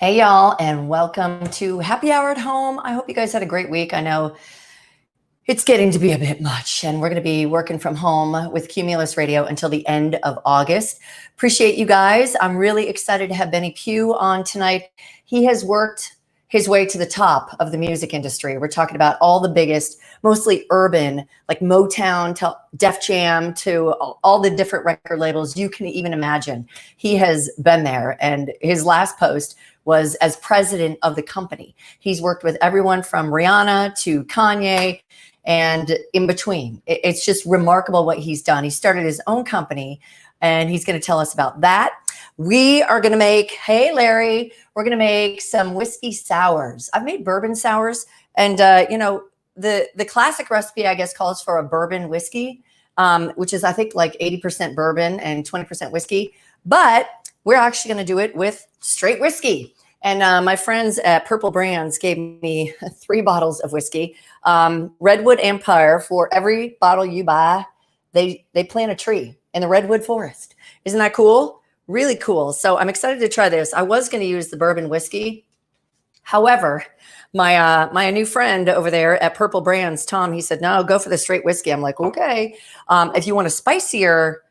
Hey, y'all, and welcome to Happy Hour at Home. I hope you guys had a great week. I know it's getting to be a bit much, and we're going to be working from home with Cumulus Radio until the end of August. Appreciate you guys. I'm really excited to have Benny Pough on tonight. He has worked his way to the top of the music industry. We're talking about all the biggest, mostly urban, like Motown to Def Jam to all the different record labels you can even imagine. He has been there, and his last post was as president of the company. He's worked with everyone from Rihanna to Kanye and in between. It's just remarkable what he's done. He started his own company, and he's going to tell us about that. We are going to make, hey, Larry, we're going to make some whiskey sours. I've made bourbon sours, and, the classic recipe, I guess, calls for a bourbon whiskey, which is, I think, like 80% bourbon and 20% whiskey. But we're actually going to do it with straight whiskey. And my friends at Purple Brands gave me 3 bottles of whiskey. Redwood Empire, for every bottle you buy, they plant a tree in the Redwood forest. Isn't that cool? Really cool. So I'm excited to try this. I was going to use the bourbon whiskey. However, my new friend over there at Purple Brands, Tom, he said, no, go for the straight whiskey. I'm like, okay. If you want a spicier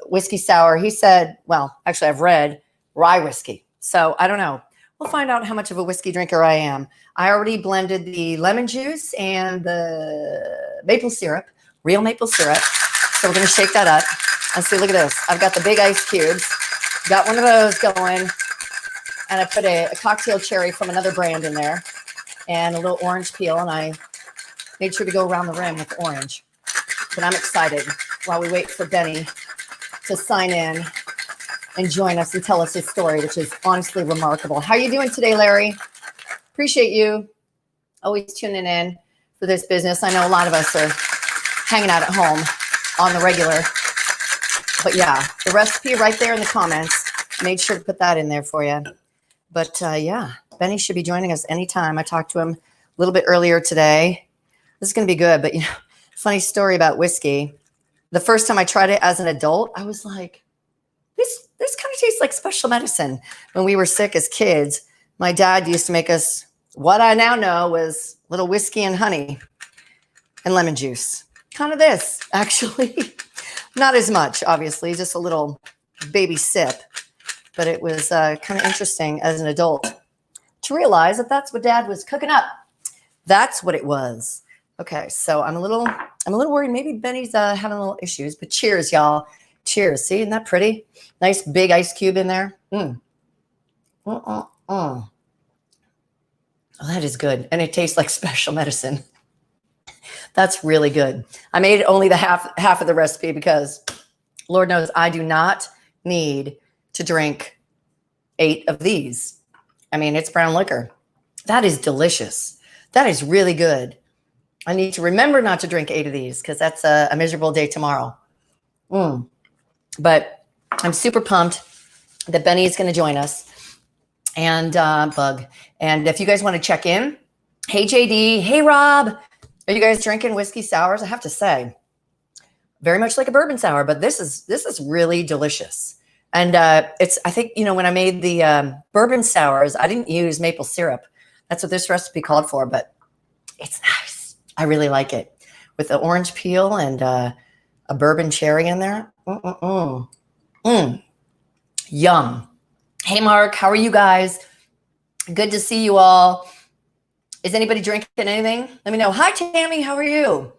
whiskey sour, he said, well, actually I've read rye whiskey. So I don't know. We'll find out how much of a whiskey drinker I am. I already blended the lemon juice and the maple syrup, real maple syrup. So we're going to shake that up and see, look at this. I've got the big ice cubes, got one of those going, and I put a cocktail cherry from another brand in there and a little orange peel, and I made sure to go around the rim with orange. But I'm excited while we wait for Benny to sign in and join us and tell us his story, which is honestly remarkable. How are you doing today, Larry? Appreciate you always tuning in for this business. I know a lot of us are hanging out at home on the regular. But yeah, the recipe right there in the comments. Made sure to put that in there for you. But yeah, Benny should be joining us anytime. I talked to him a little bit earlier today. This is going to be good. But, funny story about whiskey. The first time I tried it as an adult, I was like, this kind of tastes like special medicine. When we were sick as kids, my dad used to make us what I now know was little whiskey and honey and lemon juice. Kind of this, actually. Not as much, obviously, just a little baby sip. But it was kind of interesting as an adult to realize that that's what Dad was cooking up. That's what it was. Okay, so I'm a little worried. Maybe Benny's having a little issues. But cheers, y'all. Cheers. See, isn't that pretty? Nice big ice cube in there. Oh, that is good. And it tastes like special medicine. That's really good. I made only the half of the recipe because Lord knows I do not need to drink 8 of these. I mean, it's brown liquor. That is delicious. That is really good. I need to remember not to drink 8 of these because that's a miserable day tomorrow. But I'm super pumped that Benny is going to join us and Bug. And if you guys want to check in, hey, JD, hey, Rob, are you guys drinking whiskey sours? I have to say, very much like a bourbon sour, but this is really delicious. And I think, when I made the bourbon sours, I didn't use maple syrup. That's what this recipe called for, but it's nice. I really like it with the orange peel and a bourbon cherry in there. Yum. Hey, Mark, how are you guys? Good to see you all. Is anybody drinking anything? Let me know. Hi, Tammy. How are you?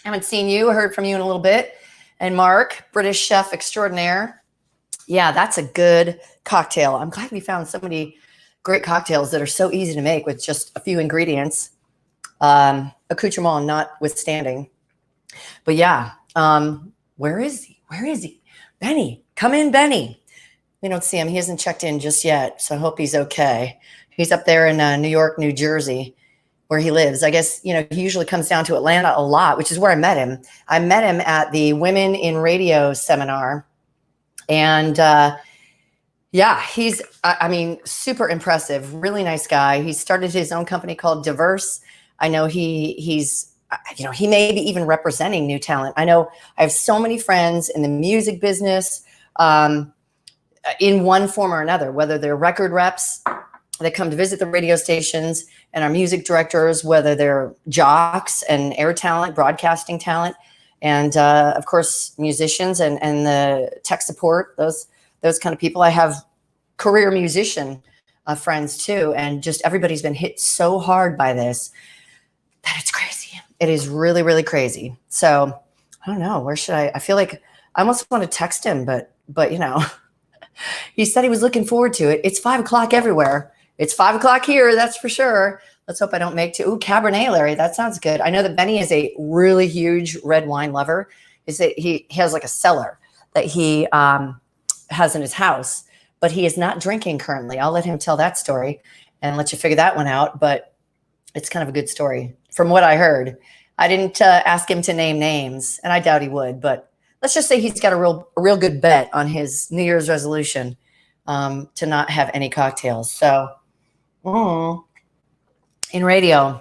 Haven't seen you. Heard from you in a little bit. And Mark, British chef extraordinaire. Yeah, that's a good cocktail. I'm glad we found so many great cocktails that are so easy to make with just a few ingredients. Accoutrement notwithstanding. But yeah, where is he? Where is he? Benny, come in, Benny. We don't see him. He hasn't checked in just yet, so I hope he's okay. He's up there in New York, New Jersey, where he lives. I guess, he usually comes down to Atlanta a lot, which is where I met him. I met him at the Women in Radio seminar. And he's, super impressive, really nice guy. He started his own company called Diverse. I know he's he may be even representing new talent. I know I have so many friends in the music business. in one form or another, whether they're record reps that come to visit the radio stations and our music directors, whether they're jocks and air talent, broadcasting talent, and of course, musicians and the tech support, those kind of people. I have career musician friends too, and just everybody's been hit so hard by this that it's crazy. It is really, really crazy. So I don't know, where should I feel like I almost want to text him, but you know, he said he was looking forward to it. It's 5 o'clock everywhere. It's 5 o'clock here, that's for sure. Let's hope I don't make two. Ooh, Cabernet, Larry. That sounds good. I know that Benny is a really huge red wine lover. Is that he has like a cellar that he has in his house, but he is not drinking currently. I'll let him tell that story and let you figure that one out. But it's kind of a good story from what I heard. I didn't ask him to name names, and I doubt he would. But let's just say he's got a real good bet on his New Year's resolution to not have any cocktails. So. In radio,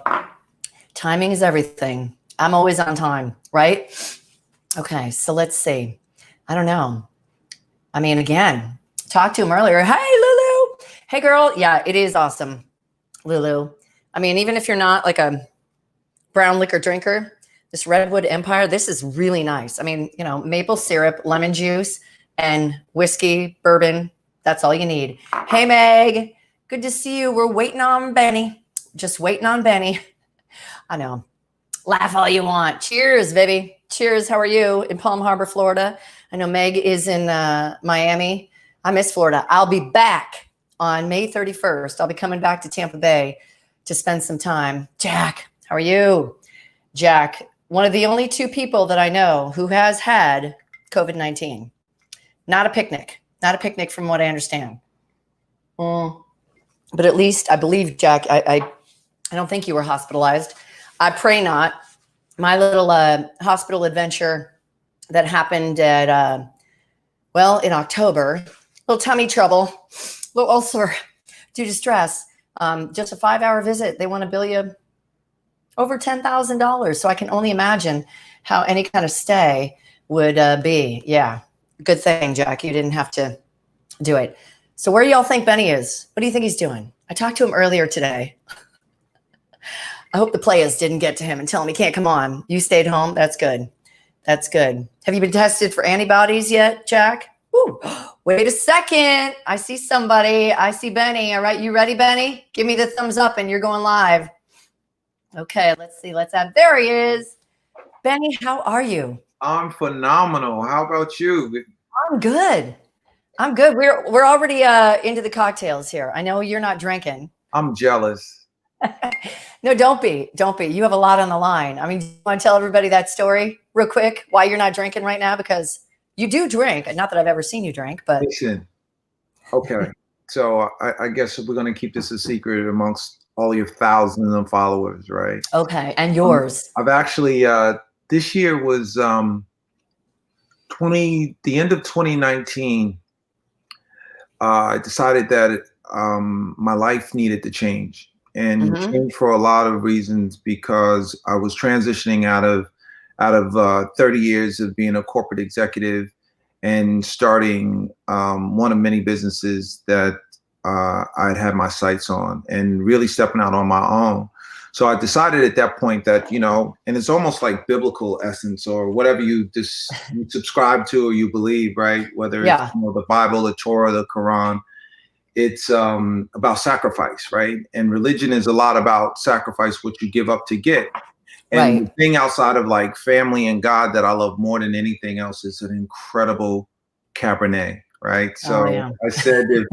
timing is everything. I'm always on time, right? Okay, so let's see. I don't know. I mean, again, talked to him earlier. Hey, Lulu. Hey, girl. Yeah, it is awesome, Lulu. I mean, even if you're not like a brown liquor drinker, this Redwood Empire, this is really nice. I mean, you know, maple syrup, lemon juice, and whiskey, bourbon. That's all you need. Hey, Meg. Good to see you. We're waiting on Benny. Just waiting on Benny. I know. Laugh all you want. Cheers, baby. Cheers. How are you in Palm Harbor, Florida? I know Meg is in Miami. I miss Florida. I'll be back on May 31st. I'll be coming back to Tampa Bay to spend some time. Jack, how are you? Jack, one of the only two people that I know who has had COVID-19. Not a picnic. Not a picnic from what I understand. But at least I believe, Jack, I don't think you were hospitalized. I pray not. My little hospital adventure that happened at, well, in October, little tummy trouble, little ulcer due to stress. Just a 5-hour visit. They want to bill you over $10,000. So I can only imagine how any kind of stay would be. Yeah, good thing, Jack. You didn't have to do it. So where do y'all think Benny is? What do you think he's doing? I talked to him earlier today. I hope the players didn't get to him and tell him he can't come on. You stayed home. That's good. That's good. Have you been tested for antibodies yet, Jack? Ooh, wait a second. I see somebody. I see Benny. All right. You ready, Benny? Give me the thumbs up and you're going live. Okay. Let's see. Let's have. There he is. Benny, how are you? I'm phenomenal. How about you? I'm good. I'm good. We're already into the cocktails here. I know you're not drinking. I'm jealous. No, don't be. Don't be. You have a lot on the line. I mean, do you want to tell everybody that story real quick, why you're not drinking right now? Because you do drink. Not that I've ever seen you drink, but. Listen. Okay. So I guess we're going to keep this a secret amongst all your thousands of followers, right? Okay. And yours. I've actually, this year was the end of 2019. I decided that my life needed to change, and change for a lot of reasons, because I was transitioning out of 30 years of being a corporate executive and starting one of many businesses that I'd had my sights on, and really stepping out on my own. So I decided at that point that, you know, and it's almost like biblical essence or whatever you subscribe to or you believe, right? Whether it's, you know, the Bible, the Torah, the Quran, it's about sacrifice, right? And religion is a lot about sacrifice, what you give up to get. And the thing outside of like family and God that I love more than anything else is an incredible Cabernet, right? So I said if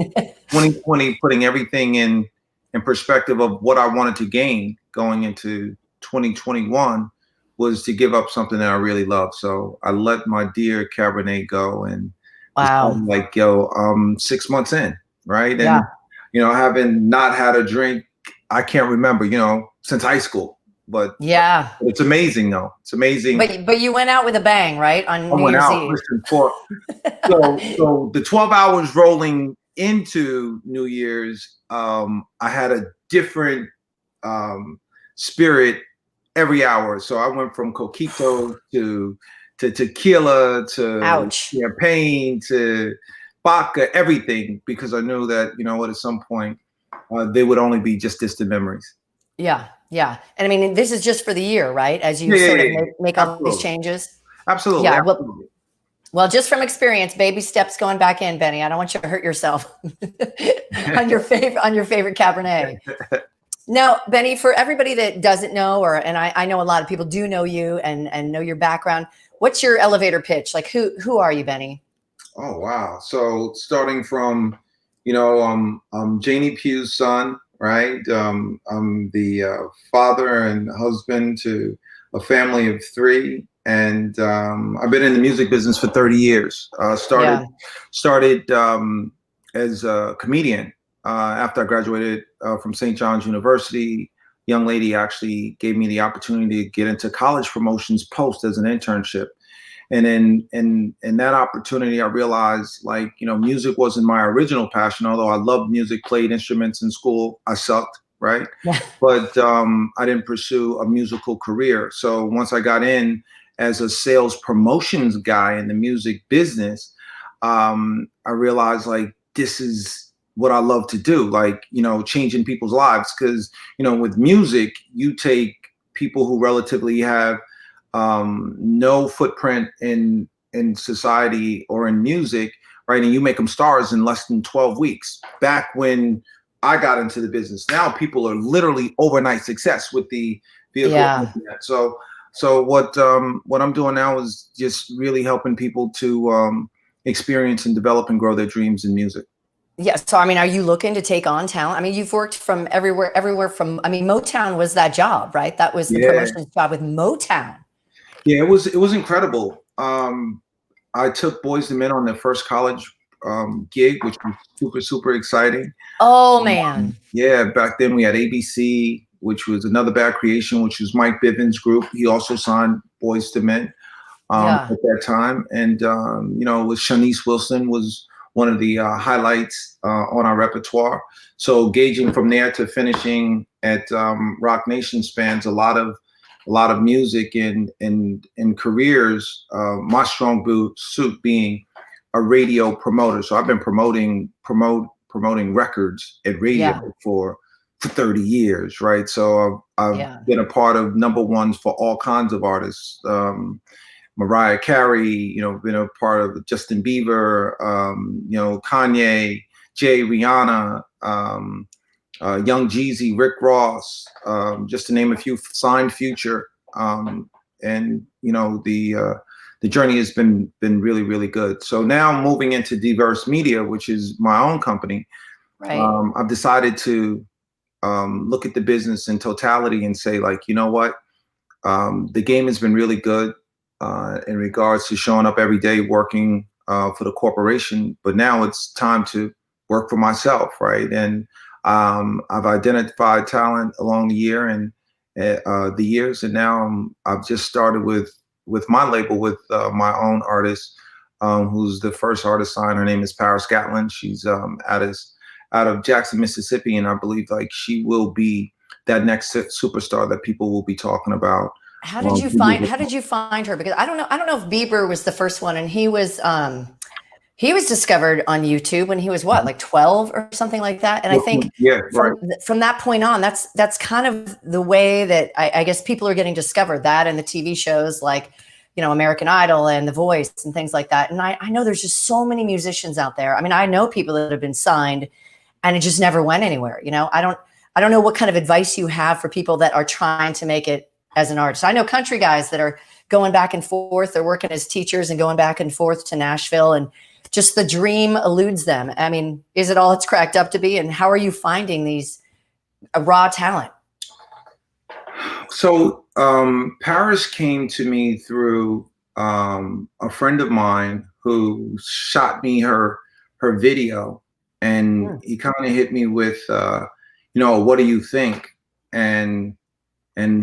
2020, putting everything in perspective of what I wanted to gain going into 2021 was to give up something that I really love. So I let my dear Cabernet go, and like, yo, 6 months in, right? And you know, having not had a drink, I can't remember, you know, since high school. But it's amazing though. It's amazing. But you went out with a bang, right? On New Year's Eve. Listen, so the 12 hours rolling into New Year's, I had a different spirit every hour. So I went from coquito to tequila to champagne to vodka, everything, because I knew that, you know what, at some point, they would only be just distant memories. Yeah, yeah. And I mean, this is just for the year, right? As you Yeah, yeah, sort of yeah, yeah. make all these Absolutely. changes. Absolutely. Yeah. Absolutely. Well, just from experience, baby steps going back in, Benny. I don't want you to hurt yourself on your favorite Cabernet. Now, Benny, for everybody that doesn't know, and I know a lot of people do know you and know your background. What's your elevator pitch? Like, who are you, Benny? Oh wow! So starting from, you know, Janie Pugh's son, right? I'm the father and husband to a family of three, and I've been in the music business for 30 years. Yeah, Started as a comedian after I graduated from St. John's University. Young lady actually gave me the opportunity to get into college promotions post as an internship. And in that opportunity, I realized, like, you know, music wasn't my original passion. Although I loved music, played instruments in school, I sucked, right? yeah, But I didn't pursue a musical career. So once I got in as a sales promotions guy in the music business, I realized, like, this is what I love to do, like, you know, changing people's lives. Because, you know, with music, you take people who relatively have no footprint in society or in music, right? And you make them stars in less than 12 weeks. Back when I got into the business, now people are literally overnight success with the vehicle yeah. internet. So what I'm doing now is just really helping people to experience and develop and grow their dreams in music. Yeah. So, I mean, are you looking to take on talent? I mean, you've worked from everywhere from, I mean, Motown was that job, right? That was the Yeah, promotions job with Motown. yeah, it was incredible. I took Boys to Men on their first college gig, which was super exciting. Oh, man. Yeah, back then we had ABC, which was Another Bad Creation, which was Mike Bivins' group. He also signed Boys to Men Yeah. at that time, and you know, with Shanice Wilson was one of the highlights on our repertoire. So gauging from there to finishing at Rock Nation spans a lot of music and careers. My suit being a radio promoter. So I've been promoting records at radio Yeah. for 30 years, right? So I've Yeah. been a part of number ones for all kinds of artists. Mariah Carey, you know, been a part of Justin Bieber, you know, Kanye, Rihanna, Young Jeezy, Rick Ross, just to name a few, signed Future, and you know, the journey has been really good. So now moving into Diverse Media, which is my own company, Right. I've decided to look at the business in totality and say, like, you know what, the game has been really good in regards to showing up every day working for the corporation, but now it's time to work for myself, right? And I've identified talent along the year and the years, and now I've just started with my label with my own artist, who's the first artist signed. Her name is Paris Gatlin. She's out of Jackson, Mississippi, and I believe, like, she will be that next superstar that people will be talking about. How did you find her? Because I don't know if Bieber was the first one, and he was discovered on YouTube when he was what, like 12 or something like that. And I think Yeah, right. from that point on, that's kind of the way that I guess people are getting discovered, that and the TV shows like, you know, American Idol and The Voice and things like that. And I know there's just so many musicians out there. I mean, I know people that have been signed and it just never went anywhere. You know, I don't know what kind of advice you have for people that are trying to make it as an artist. I know country guys that are going back and forth. They're working as teachers and going back and forth to Nashville, and just the dream eludes them. I mean, is it all it's cracked up to be? And how are you finding these raw talent? So Paris came to me through a friend of mine who shot me her video, and Hmm. he kind of hit me with, you know, what do you think? And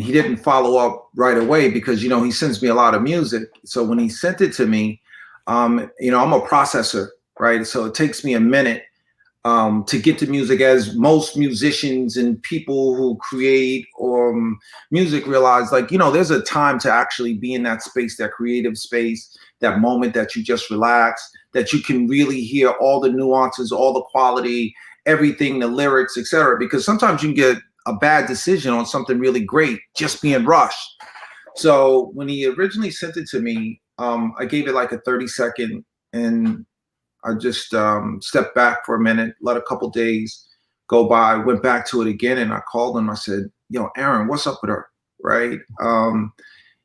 he didn't follow up right away because, you know, he sends me a lot of music. So when he sent it to me, you know, I'm a processor, right? So it takes me a minute to get to music, as most musicians and people who create music realize, like, you know, there's a time to actually be in that space, that creative space, that moment that you just relax, that you can really hear all the nuances, all the quality, everything, the lyrics, etc. Because sometimes you can get a bad decision on something really great just being rushed. So when he originally sent it to me, I gave it like a 30-second, and I just stepped back for a minute, let a couple days go by, went back to it again, and I called him. I said, "Yo, Aaron, what's up with her?" Right?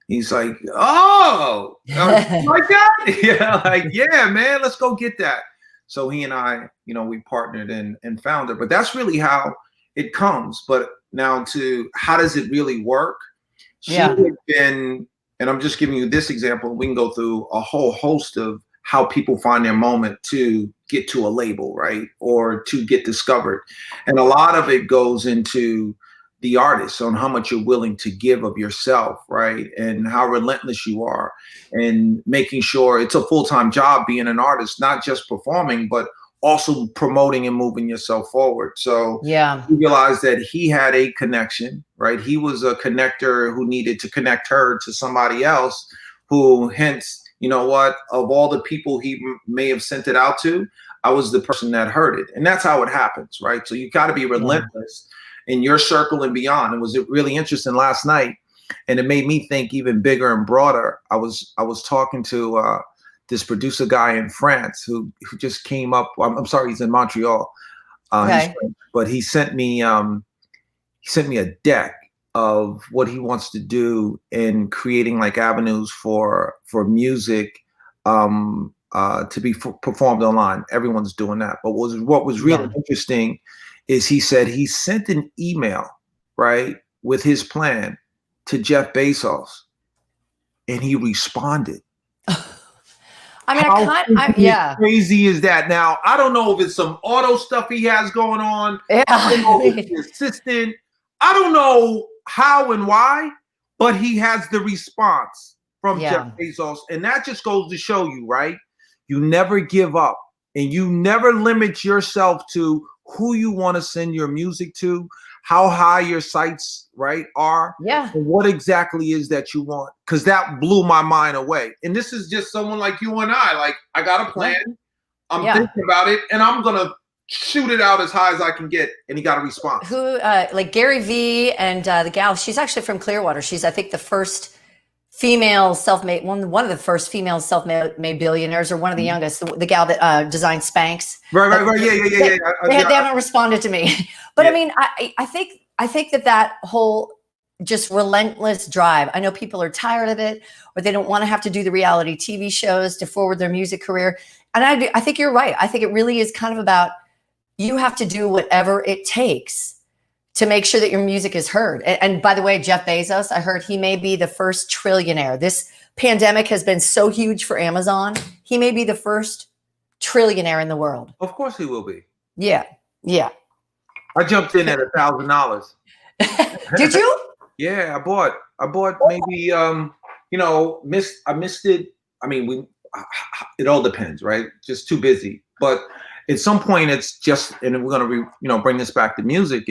He's like, "Oh, like that? Yeah, like, yeah, man, let's go get that." So he and I, we partnered and found her. But that's really how it comes. But now to how does it really work? She had been, and I'm just giving you this example. We can go through a whole host of how people find their moment to get to a label, right? Or to get discovered. And a lot of it goes into the artist on how much you're willing to give of yourself, right? And how relentless you are, and making sure it's a full-time job being an artist, not just performing, but also promoting and moving yourself forward. So yeah, he realized that he had a connection, right? He was a connector who needed to connect her to somebody else who, hence, you know what, of all the people he may have sent it out to, I was the person that heard it. And that's how it happens, right? So you got to be relentless in your circle and beyond. It was really interesting last night, and it made me think even bigger and broader. I was talking to this producer guy in France who just came up. I'm sorry, he's in Montreal. okay. But he sent me a deck of what he wants to do in creating like avenues for music to be performed online. Everyone's doing that. But what was really interesting is he said he sent an email, right, with his plan to Jeff Bezos, and he responded. I mean, How crazy is that? Now, I don't know if it's some auto stuff he has going on. Yeah. I don't know if it's his assistant. I don't know how and why, but he has the response from Jeff Bezos. And that just goes to show you, right? You never give up, and you never limit yourself to who you want to send your music to, how high your sights, right, are, and what exactly is that you want. Because that blew my mind away. And this is just someone like you and I. Like, I got a plan, I'm thinking about it, and I'm gonna shoot it out as high as I can get. And he got a response. Who like Gary Vee and the gal, she's actually from Clearwater. She's, I think, the first female self-made, one of the first female self-made billionaires, or one of the youngest, the gal that designed Spanx. Right. Yeah. They haven't responded to me. But I mean, I think that whole just relentless drive, I know people are tired of it, or they don't want to have to do the reality TV shows to forward their music career. And I think you're right. I think it really is kind of about, you have to do whatever it takes to make sure that your music is heard. And by the way, Jeff Bezos, I heard he may be the first trillionaire. This pandemic has been so huge for Amazon. He may be the first trillionaire in the world. Of course he will be. Yeah. I jumped in at $1,000. Did you? Yeah, I bought maybe I missed it. I mean, it all depends, right? Just too busy. But at some point it's just, and we're going to bring this back to music,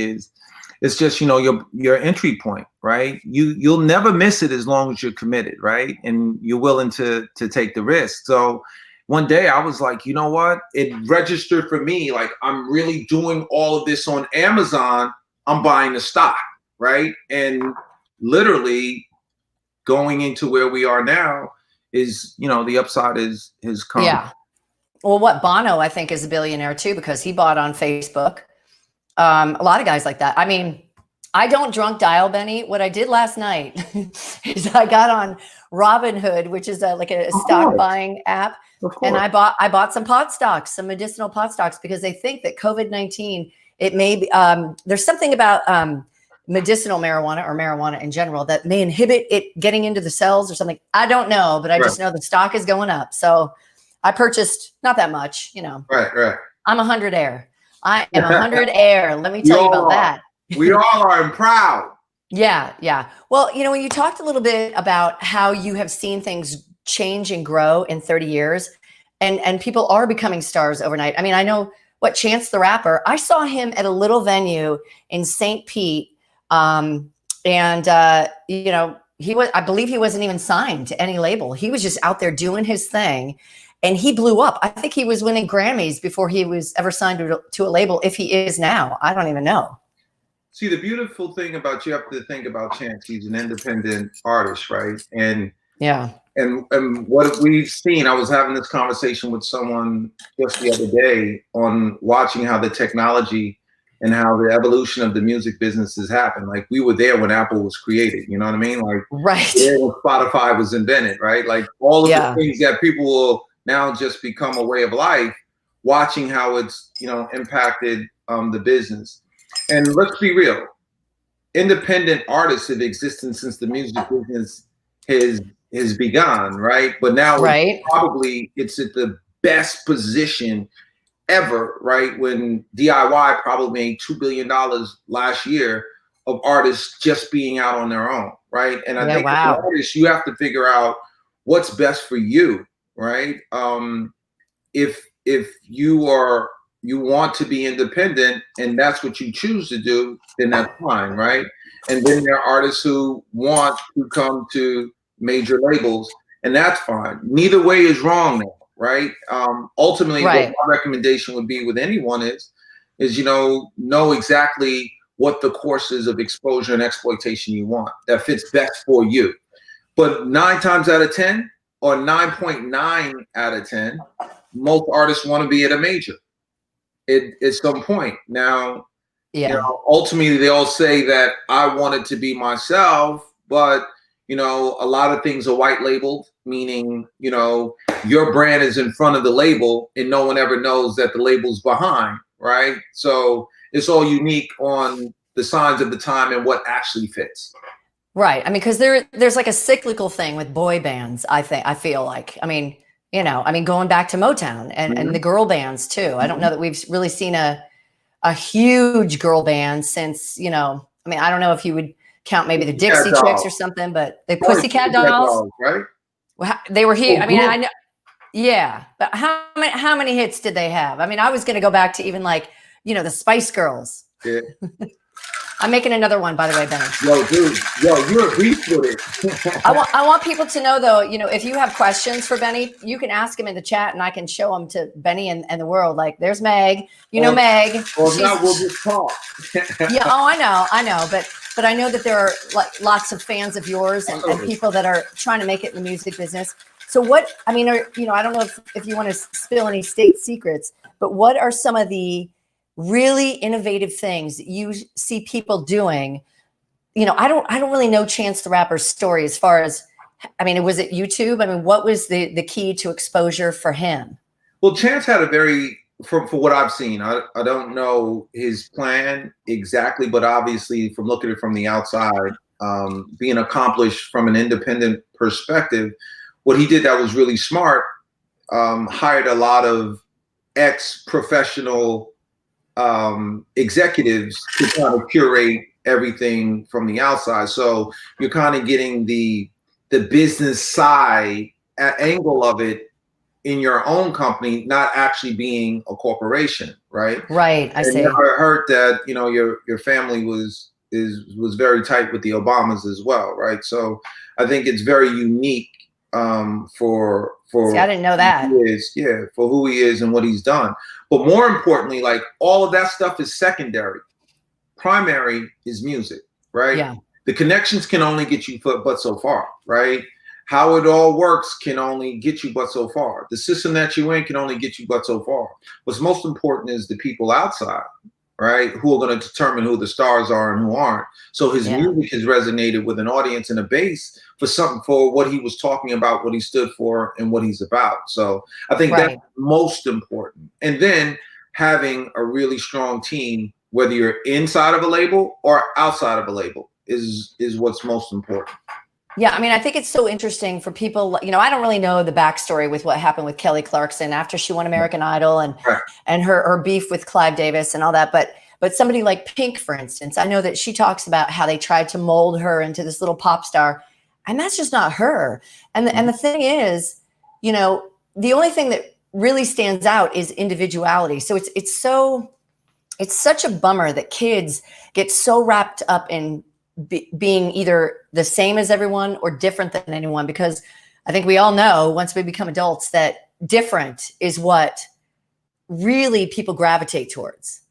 it's just, your entry point, right? You'll never miss it as long as you're committed, right? And you're willing to take the risk. So one day I was like, you know what? It registered for me. Like, I'm really doing all of this on Amazon. I'm buying the stock, right? And literally going into where we are now is, the upside is come. Yeah. Well, Bono, I think, is a billionaire too, because he bought on Facebook. A lot of guys like that. I mean, I don't drunk dial, Benny. What I did last night is I got on Robinhood, which is like a stock buying app. And I bought some pot stocks, some medicinal pot stocks, because they think that COVID-19, it may be, there's something about medicinal marijuana, or marijuana in general, that may inhibit it getting into the cells or something. I don't know, but I just know the stock is going up. So I purchased not that much, Right. I'm 100 air. I am 100 air. Let me tell you about that. We all are proud. Yeah. Well, when you talked a little bit about how you have seen things change and grow in 30 years, and people are becoming stars overnight. I mean, I know Chance the Rapper, I saw him at a little venue in St. Pete. I believe he wasn't even signed to any label. He was just out there doing his thing. and he blew up. I think he was winning Grammys before he was ever signed to a label. If he is now, I don't even know. See, the beautiful thing about, you have to think about Chance. He's an independent artist, right? And yeah, and what we've seen, I was having this conversation with someone just the other day on watching how the technology and how the evolution of the music business has happened. Like, we were there when Apple was created, you know what I mean? Like, right. when Spotify was invented, right? Like, all of Yeah. the things that people will now just become a way of life, watching how it's, you know, impacted the business. And let's be real, independent artists have existed since the music business has begun, right? But now Right. it's at the best position ever, right? When DIY probably made $2 billion last year of artists just being out on their own, right? And I think as an artist, you have to figure out what's best for you, right? If you want to be independent and that's what you choose to do, then that's fine, right? And then there are artists who want to come to major labels, and that's fine. Neither way is wrong now, right? Ultimately, what my recommendation would be with anyone is you know exactly what the courses of exposure and exploitation you want that fits best for you. But 9 times out of 10, or 9.9 out of 10, most artists want to be at a major at some point. Now, you know, ultimately they all say that I wanted to be myself, but you know, a lot of things are white labeled, meaning, you know, your brand is in front of the label and no one ever knows that the label's behind, right? So it's all unique on the signs of the time and what actually fits. Right. I mean, because there's like a cyclical thing with boy bands, I feel like. I mean, you know, going back to Motown and the girl bands too. I don't know that we've really seen a huge girl band since, you know, I mean, I don't know if you would count maybe the Dixie Chicks or something, but the Pussycat Dolls, right? Well, they were here. I mean, I know. Yeah, but how many hits did they have? I mean, I was going to go back to even like, you know, the Spice Girls. Yeah. I'm making another one, by the way, Benny. Yo, dude, you're a beast with it. I want people to know, though, you know, if you have questions for Benny, you can ask him in the chat, and I can show them to Benny and the world. Like, there's Meg. You know, Meg. Or not, we'll just talk. Yeah. Oh, I know, but I know that there are like lots of fans of yours and people that are trying to make it in the music business. So what, I mean, you know, I don't know if you want to spill any state secrets, but what are some of the really innovative things that you see people doing? You know, I don't really know Chance the Rapper's story as far as, I mean, was it YouTube? I mean, what was the key to exposure for him? Well, Chance had a very, for what I've seen, I don't know his plan exactly, but obviously from looking at it from the outside, being accomplished from an independent perspective, what he did that was really smart, hired a lot of ex-professional executives to kind of curate everything from the outside. So you're kind of getting the business side angle of it in your own company, not actually being a corporation, right? Right. I see. Never heard that, you know, your family was very tight with the Obamas as well, right? So I think it's very unique for See, I didn't know that. For who he is and what he's done. But more importantly, like, all of that stuff is secondary. Primary is music, right? Yeah. The connections can only get you but so far, right? How it all works can only get you but so far. The system that you're in can only get you but so far. What's most important is the people outside, right? Who are going to determine who the stars are and who aren't. So his music has resonated with an audience and a base for what he was talking about, what he stood for, and what he's about. So I think that's most important. And then having a really strong team, whether you're inside of a label or outside of a label, is what's most important. Yeah, I mean, I think it's so interesting for people. You know, I don't really know the backstory with what happened with Kelly Clarkson after she won American Idol and her beef with Clive Davis and all that. But somebody like Pink, for instance, I know that she talks about how they tried to mold her into this little pop star, and that's just not her. And the thing is, you know, the only thing that really stands out is individuality. So it's such a bummer that kids get so wrapped up in being either the same as everyone or different than anyone, because I think we all know once we become adults that different is what really people gravitate towards.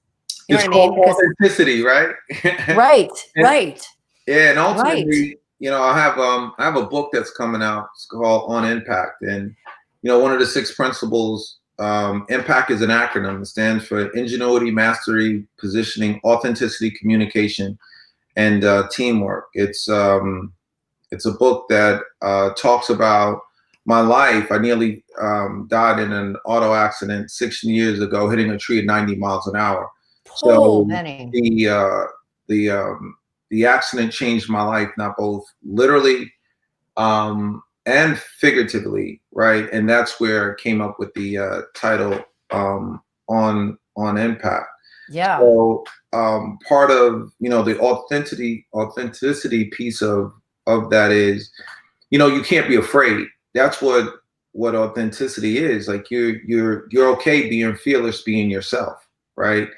You know It's what I mean? called authenticity, right? Right, And, right, yeah, and right. ultimately, I have a book that's coming out. It's called On Impact, and one of the 6 principles. Impact is an acronym. It stands for ingenuity, mastery, positioning, authenticity, communication, and teamwork. It's a book that talks about my life. I nearly died in an auto accident 6 years ago, hitting a tree at 90 miles an hour. Oh, So Benny. the accident changed my life, not both literally and figuratively, right? And that's where I came up with the title on Impact. Yeah. So part of the authenticity piece of that is you can't be afraid. That's what authenticity is. Like you're okay being fearless, being yourself, right?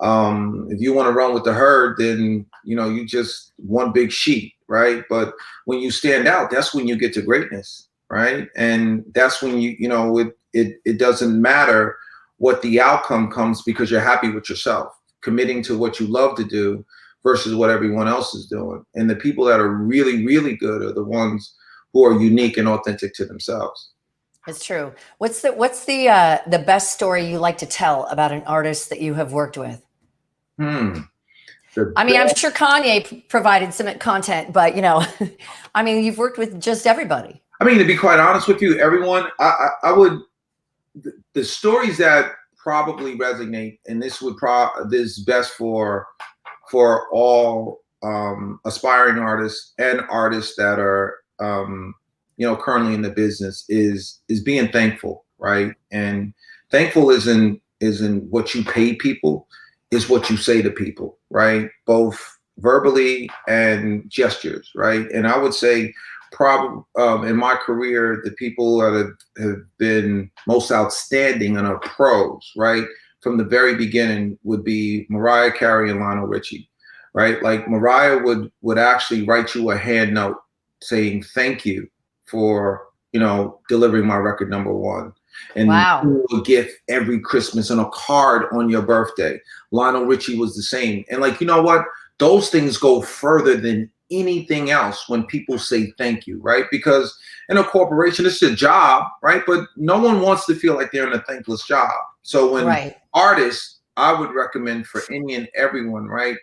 If you want to run with the herd, then you just one big sheep, right? But when you stand out, that's when you get to greatness, right? And that's when it doesn't matter what the outcome comes, because you're happy with yourself, committing to what you love to do versus what everyone else is doing. And the people that are really, really good are the ones who are unique and authentic to themselves. It's true. What's the best story you like to tell about an artist that you have worked with? I mean, I'm sure Kanye provided some content, but I mean, you've worked with just everybody. I mean, to be quite honest with you, everyone, I would, the stories that probably resonate, and this is best for all aspiring artists and artists that are currently in the business, is being thankful, right? And thankful isn't what you pay people, is what you say to people, right? Both verbally and gestures, right? And I would say probably in my career, the people that have been most outstanding and are pros, right, from the very beginning would be Mariah Carey and Lionel Richie, right? Like Mariah would actually write you a hand note saying thank you for delivering my record #1. And wow. a gift every Christmas and a card on your birthday. Lionel Richie was the same. And like, you know what? Those things go further than anything else when people say thank you, right? Because in a corporation, it's a job, right? But no one wants to feel like they're in a thankless job. So when artists, I would recommend for any and everyone, right?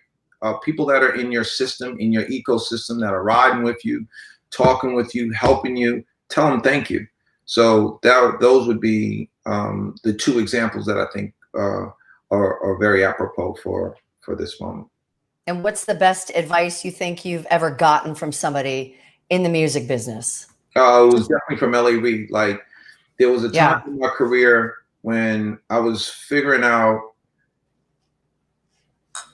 People that are in your system, in your ecosystem, that are riding with you, talking with you, helping you, tell them thank you. So those would be the 2 examples that I think are very apropos for this moment. And what's the best advice you think you've ever gotten from somebody in the music business? It was definitely from L.A. Reid. Like, there was a time in my career when I was figuring out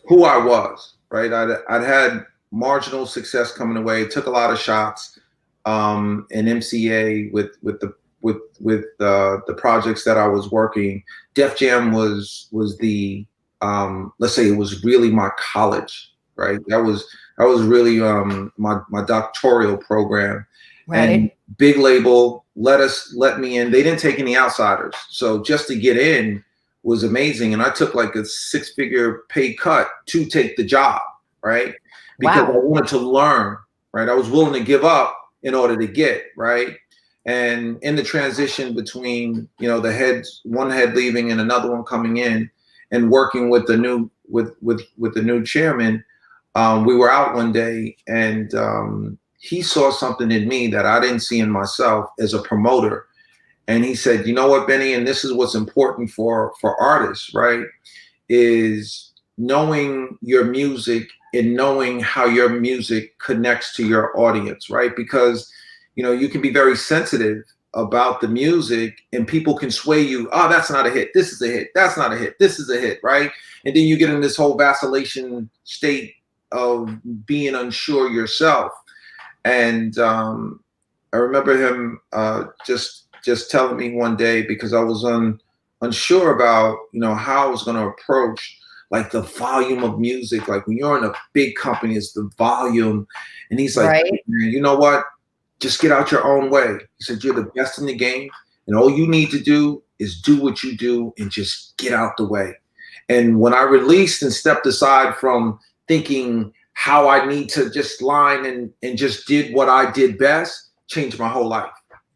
who I was, right? I'd had marginal success coming away, took a lot of shots in MCA with the projects that I was working. Def Jam was the let's say it was really my college, right? That was really my doctoral program. Right. And big label let me in. They didn't take any outsiders, so just to get in was amazing. And I took like a 6-figure pay cut to take the job, right? Because I wanted to learn, right? I was willing to give up in order to get, right? And in the transition between one head leaving and another one coming in, and working with the new the new chairman, we were out one day, and he saw something in me that I didn't see in myself as a promoter. And he said, you know what, Benny, and this is what's important for artists, right, is knowing your music and knowing how your music connects to your audience, right? Because you can be very sensitive about the music, and people can sway you. Oh, that's not a hit. This is a hit. That's not a hit. This is a hit, right? And then you get in this whole vacillation state of being unsure yourself. And I remember him just telling me one day, because I was unsure about how I was going to approach like the volume of music. Like when you're in a big company, it's the volume. And he's like, right. You know what? Just get out your own way. He said, you're the best in the game. And all you need to do is do what you do and just get out the way. And when I released and stepped aside from thinking how I need to just line and just did what I did best, changed my whole life.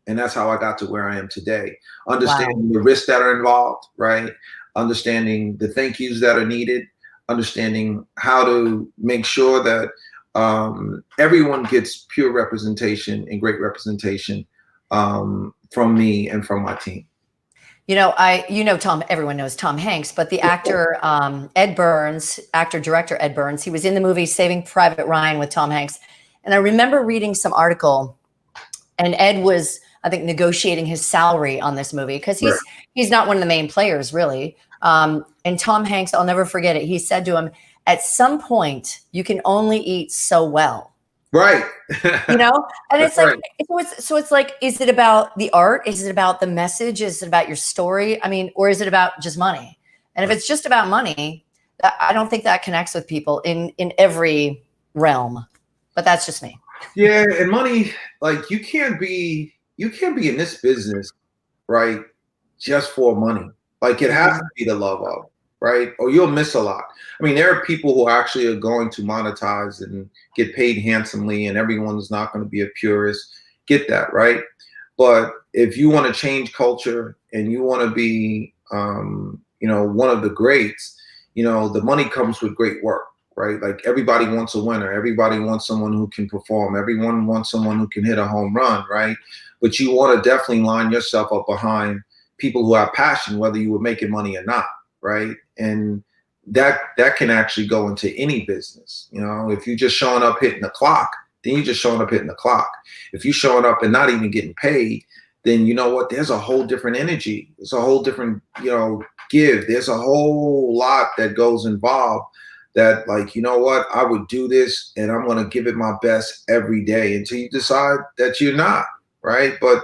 And that's how I got to where I am today. Understanding the risks that are involved, right? Understanding the thank yous that are needed, understanding how to make sure that everyone gets pure representation and great representation from me and from my team. Tom, everyone knows Tom Hanks, but the actor, Ed Burns, director Ed Burns, he was in the movie Saving Private Ryan with Tom Hanks. And I remember reading some article, and Ed was, I think, negotiating his salary on this movie because he's not one of the main players, really. And Tom Hanks, I'll never forget it. He said to him, at some point, you can only eat so well. Right. And it's like, so it's like, is it about the art? Is it about the message? Is it about your story? I mean, or is it about just money? And if it's just about money, I don't think that connects with people in every realm, but that's just me. Yeah. And money, like you can't be in this business, right, just for money. Like it has to be the love of, right? Or you'll miss a lot. I mean, there are people who actually are going to monetize and get paid handsomely, and everyone's not going to be a purist. Get that, right? But if you want to change culture and you want to be, one of the greats, the money comes with great work, right? Like everybody wants a winner. Everybody wants someone who can perform. Everyone wants someone who can hit a home run, right? But you want to definitely line yourself up behind people who have passion, whether you were making money or not, right? And that can actually go into any business. If you're just showing up hitting the clock, then you're just showing up hitting the clock. If you're showing up and not even getting paid, then you know what? There's a whole different energy. There's a whole different, give. There's a whole lot that goes involved that, like, you know what? I would do this and I'm going to give it my best every day until you decide that you're not, right? But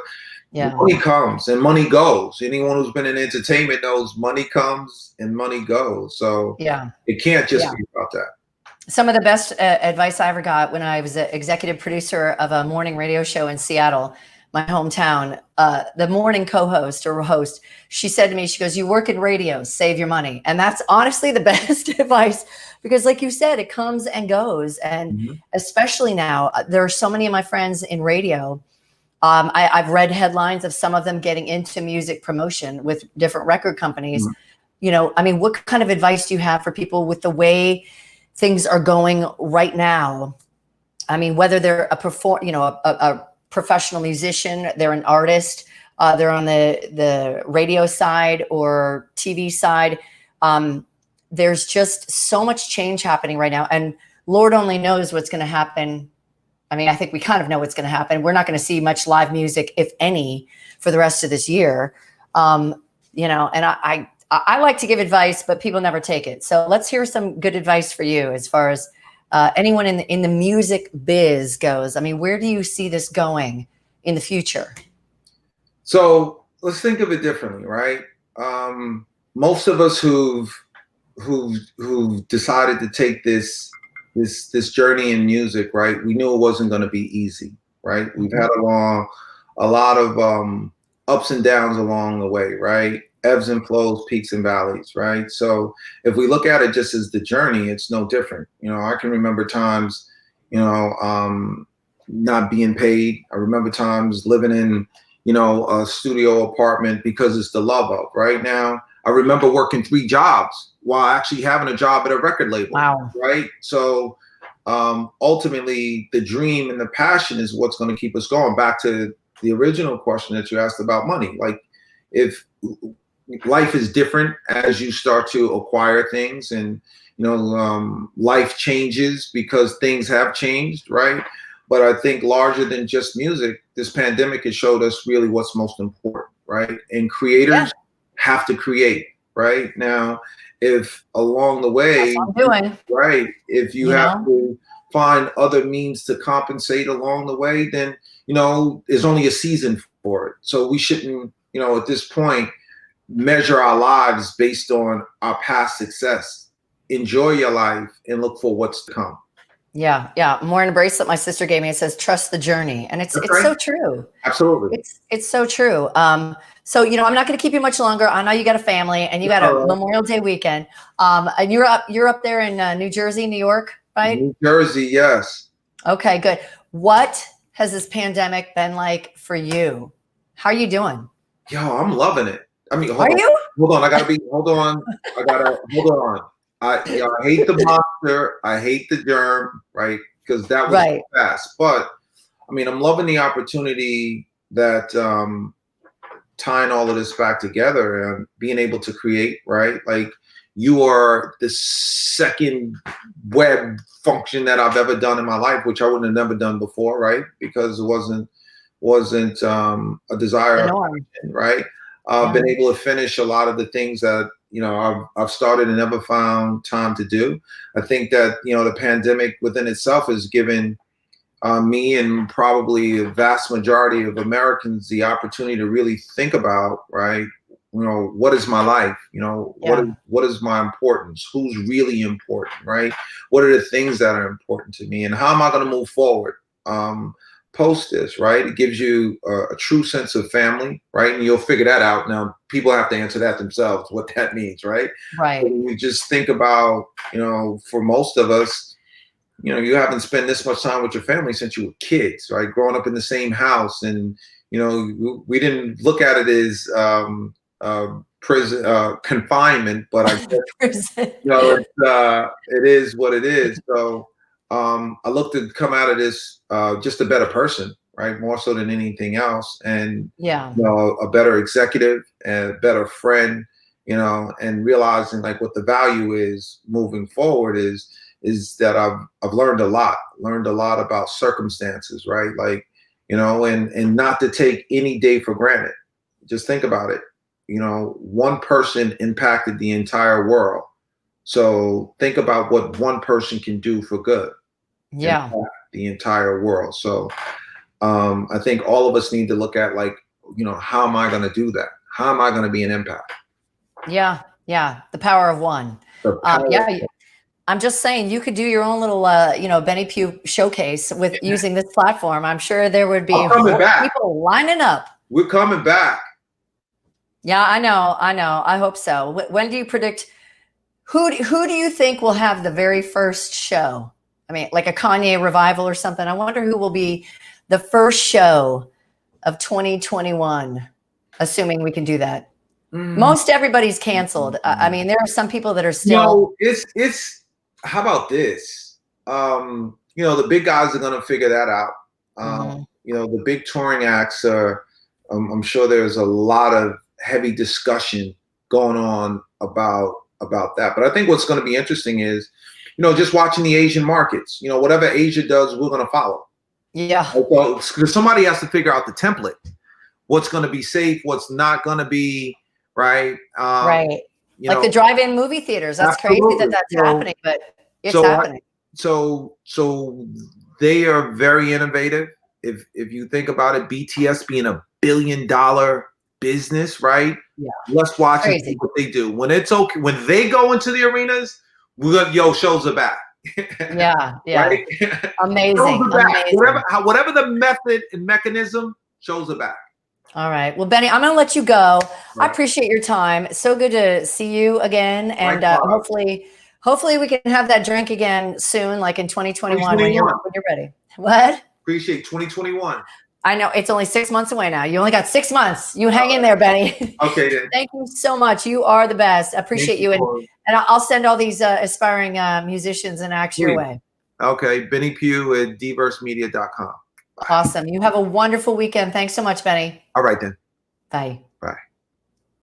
money comes and money goes. Anyone who's been in entertainment knows money comes and money goes. So it can't just be about that. Some of the best advice I ever got when I was an executive producer of a morning radio show in Seattle, my hometown, the morning co-host or host, she said to me, she goes, you work in radio, save your money. And that's honestly the best advice because like you said, it comes and goes. And especially now, there are so many of my friends in radio. I've read headlines of some of them getting into music promotion with different record companies. I mean, what kind of advice do you have for people with the way things are going right now? I mean, whether they're a professional musician, they're an artist, they're on the radio side or TV side. There's just so much change happening right now, and Lord only knows what's going to happen. I mean, I think we kind of know what's going to happen. We're not going to see much live music, if any, for the rest of this year. And I like to give advice, but people never take it. So let's hear some good advice for you as far as anyone in the music biz goes. I mean, where do you see this going in the future? So let's think of it differently, right? Most of us who've decided to take this journey in music, right? We knew it wasn't going to be easy, right? We've had a lot of ups and downs along the way, right? Ebbs and flows, peaks and valleys, right? So if we look at it just as the journey, it's no different. I can remember times, not being paid. I remember times living in, a studio apartment because it's the love of. Right now, I remember working 3 jobs while actually having a job at a record label. Wow. Right. So ultimately, the dream and the passion is what's going to keep us going. Back to the original question that you asked about money. Like, if life is different as you start to acquire things, and life changes because things have changed, right? But I think larger than just music, this pandemic has showed us really what's most important, right? And creators have to create, right? Now, if along the way, right, if you have to find other means to compensate along the way, then, there's only a season for it. So we shouldn't, at this point, measure our lives based on our past success. Enjoy your life and look for what's to come. Yeah, yeah. I'm wearing a bracelet my sister gave me. It says "Trust the journey," and it's That's it's right. so true. Absolutely. It's so true. So I'm not going to keep you much longer. I know you got a family and you got a Memorial Day weekend. And you're up there in New Jersey, New York, right? New Jersey, yes. Okay, good. What has this pandemic been like for you? How are you doing? Yo, I'm loving it. I mean, Are you? hold on. Hold on. Hold on. I hate the monster. I hate the germ, right? Because that was Right. fast. But I mean, I'm loving the opportunity that tying all of this back together and being able to create, right? Like you are the second web function that I've ever done in my life, which I wouldn't have never done before, right? Because it wasn't a desire, right? I've been able to finish a lot of the things that I've started and never found time to do. I think that the pandemic within itself has given me and probably a vast majority of Americans the opportunity to really think about, right? What is my life? What is my importance? Who's really important, right? What are the things that are important to me, and how am I going to move forward? Post this, right? It gives you a true sense of family, right? And you'll figure that out. Now, people have to answer that themselves, what that means, right? Right. But when you just think about, for most of us, you haven't spent this much time with your family since you were kids, right? Growing up in the same house, and we didn't look at it as prison confinement, but I guess it is what it is. So I look to come out of this just a better person, right? More so than anything else, and a better executive and a better friend, and realizing like what the value is moving forward is that I've learned a lot about circumstances, right? Like, and not to take any day for granted. Just think about it. One person impacted the entire world. So think about what one person can do for good. Yeah. The entire world. So I think all of us need to look at like, how am I going to do that? How am I going to be an impact? Yeah. Yeah. The power of one. I'm just saying you could do your own little, Benny Pough showcase with using this platform. I'm sure there would be people lining up. We're coming back. Yeah, I know. I hope so. When do you predict? Who do you think will have the very first show? I mean, like a Kanye revival or something. I wonder who will be the first show of 2021, assuming we can do that. Most everybody's canceled. I mean, there are some people that are still. It's. How about this? The big guys are going to figure that out. The big touring acts are. I'm sure there's a lot of heavy discussion going on about that. But I think what's going to be interesting is, just watching the Asian markets. Whatever Asia does, we're going to follow. Yeah. Because somebody has to figure out the template. What's going to be safe? What's not going to be, right? Right. Like the drive-in movie theaters. That's crazy that's happening, but it's happening. So they are very innovative. If you think about it, BTS being $1 billion business, right? Yeah. Let's watch and see what they do. When it's okay, when they go into the arenas, we're gonna shows are back. Yeah. Right? Amazing. Whatever the method and mechanism, shows are back. All right. Well, Benny, I'm going to let you go. Right. I appreciate your time. It's so good to see you again. And hopefully we can have that drink again soon, like in 2021 when you're ready. What? Appreciate 2021. I know it's only 6 months away now. You only got 6 months. You hang in there, Benny. Okay. Then. Thank you so much. You are the best. I appreciate you. And I'll send all these aspiring musicians and acts your way. Okay. Benny Pough at diversemedia.com. Awesome. You have a wonderful weekend. Thanks so much, Benny. All right, then. Bye.